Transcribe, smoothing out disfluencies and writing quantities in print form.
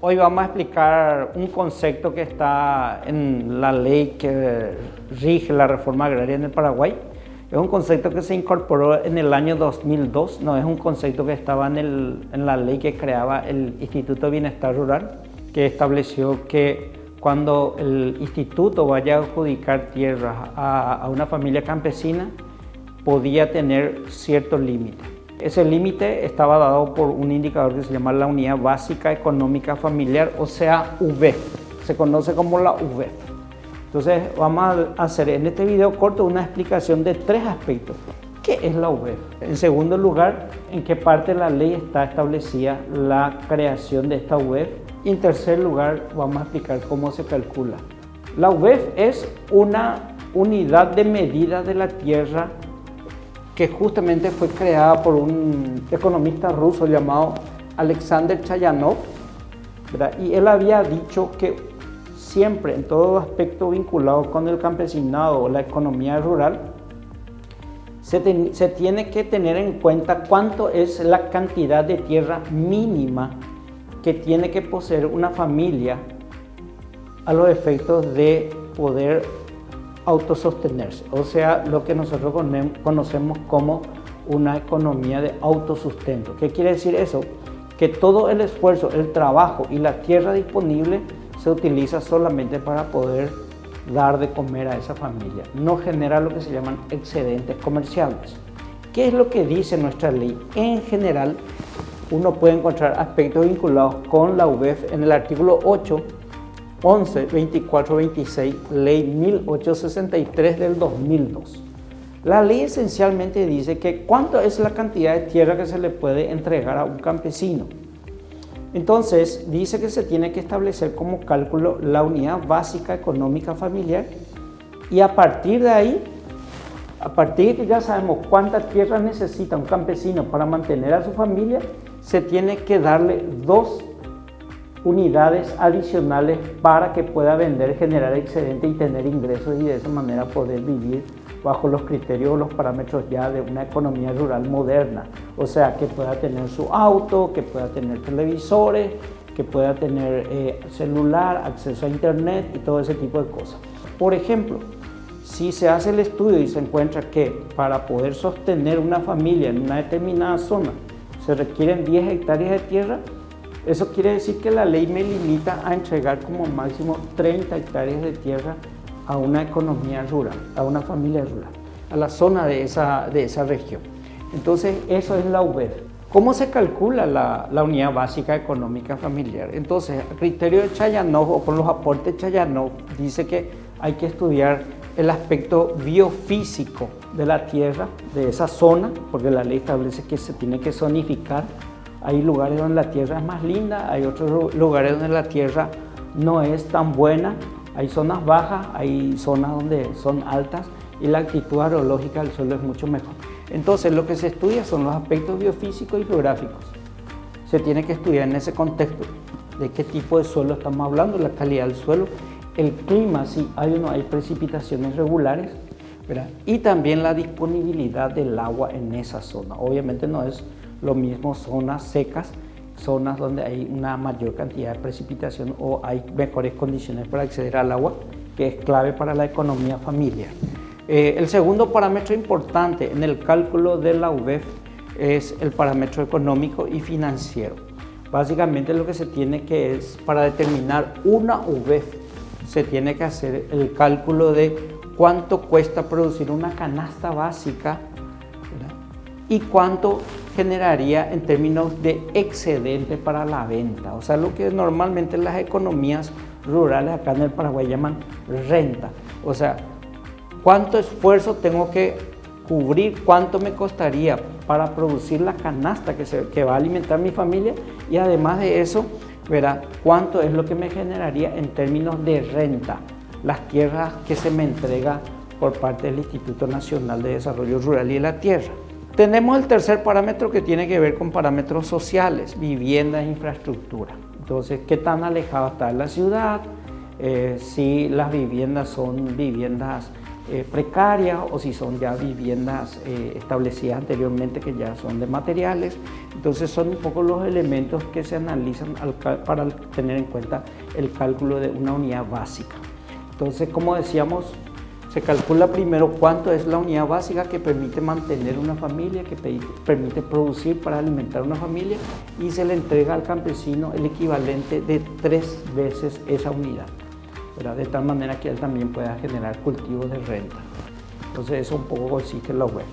Hoy vamos a explicar un concepto que está en la ley que rige la reforma agraria en el Paraguay. Es un concepto que se incorporó en el año 2002, no es un concepto que estaba en la ley que creaba el Instituto de Bienestar Rural, que estableció que cuando el instituto vaya a adjudicar tierras a una familia campesina, podía tener cierto límite. Ese límite estaba dado por un indicador que se llama la Unidad Básica Económica Familiar, o sea, UBEF. Se conoce como la UBEF. Entonces, vamos a hacer en este video corto una explicación de tres aspectos. ¿Qué es la UBEF? En segundo lugar, en qué parte de la ley está establecida la creación de esta UBEF. Y en tercer lugar, vamos a explicar cómo se calcula. La UBEF es una unidad de medida de la tierra que justamente fue creada por un economista ruso llamado Alexander Chayanov, ¿verdad? Y él había dicho que siempre, en todo aspecto vinculado con el campesinado o la economía rural, se tiene que tener en cuenta cuánto es la cantidad de tierra mínima que tiene que poseer una familia a los efectos de poder autosostenerse, o sea, lo que nosotros conocemos como una economía de autosustento. ¿Qué quiere decir eso? Que todo el esfuerzo, el trabajo y la tierra disponible se utiliza solamente para poder dar de comer a esa familia. No genera lo que se llaman excedentes comerciales. ¿Qué es lo que dice nuestra ley? En general, uno puede encontrar aspectos vinculados con la UBEF en el artículo 8, 11, 24, 26, ley 1863 del 2002. La ley esencialmente dice que cuánto es la cantidad de tierra que se le puede entregar a un campesino. Entonces, dice que se tiene que establecer como cálculo la unidad básica económica familiar y a partir de ahí, a partir de que ya sabemos cuánta tierra necesita un campesino para mantener a su familia, se tiene que darle 2 unidades adicionales para que pueda vender, generar excedente y tener ingresos y de esa manera poder vivir bajo los criterios o los parámetros ya de una economía rural moderna. O sea, que pueda tener su auto, que pueda tener televisores, que pueda tener celular, acceso a internet y todo ese tipo de cosas. Por ejemplo, si se hace el estudio y se encuentra que para poder sostener una familia en una determinada zona se requieren 10 hectáreas de tierra, eso quiere decir que la ley me limita a entregar como máximo 30 hectáreas de tierra a una economía rural, a una familia rural, a la zona de esa región. Entonces, eso es la UBEF. ¿Cómo se calcula la unidad básica económica familiar? Entonces, a criterio de Chayanov o con los aportes de Chayanov, dice que hay que estudiar el aspecto biofísico de la tierra, de esa zona, porque la ley establece que se tiene que zonificar. Hay lugares donde la tierra es más linda, hay otros lugares donde la tierra no es tan buena, hay zonas bajas, hay zonas donde son altas y la actitud aerológica del suelo es mucho mejor. Entonces, lo que se estudia son los aspectos biofísicos y geográficos. Se tiene que estudiar en ese contexto de qué tipo de suelo estamos hablando, la calidad del suelo, el clima, si hay o no hay precipitaciones regulares, ¿verdad? Y también la disponibilidad del agua en esa zona. Obviamente no es lo mismo zonas secas, zonas donde hay una mayor cantidad de precipitación o hay mejores condiciones para acceder al agua, que es clave para la economía familiar. El segundo parámetro importante en el cálculo de la UBEF es el parámetro económico y financiero. Básicamente lo que se tiene que es, para determinar una UBEF, se tiene que hacer el cálculo de cuánto cuesta producir una canasta básica, ¿verdad? Y cuánto generaría en términos de excedente para la venta, o sea, lo que normalmente las economías rurales acá en el Paraguay llaman renta, o sea, cuánto esfuerzo tengo que cubrir, cuánto me costaría para producir la canasta que va a alimentar mi familia y además de eso, verá cuánto es lo que me generaría en términos de renta, las tierras que se me entrega por parte del Instituto Nacional de Desarrollo Rural y de la Tierra. Tenemos el tercer parámetro que tiene que ver con parámetros sociales, vivienda e infraestructura. Entonces, ¿qué tan alejado está de la ciudad? Si las viviendas son viviendas precarias o si son ya viviendas establecidas anteriormente que ya son de materiales. Entonces son un poco los elementos que se analizan para tener en cuenta el cálculo de una unidad básica. Entonces, como decíamos, se calcula primero cuánto es la unidad básica que permite mantener una familia, que permite producir para alimentar una familia, y se le entrega al campesino el equivalente de 3 veces esa unidad, ¿verdad? De tal manera que él también pueda generar cultivos de renta. Entonces eso un poco consiste en la web.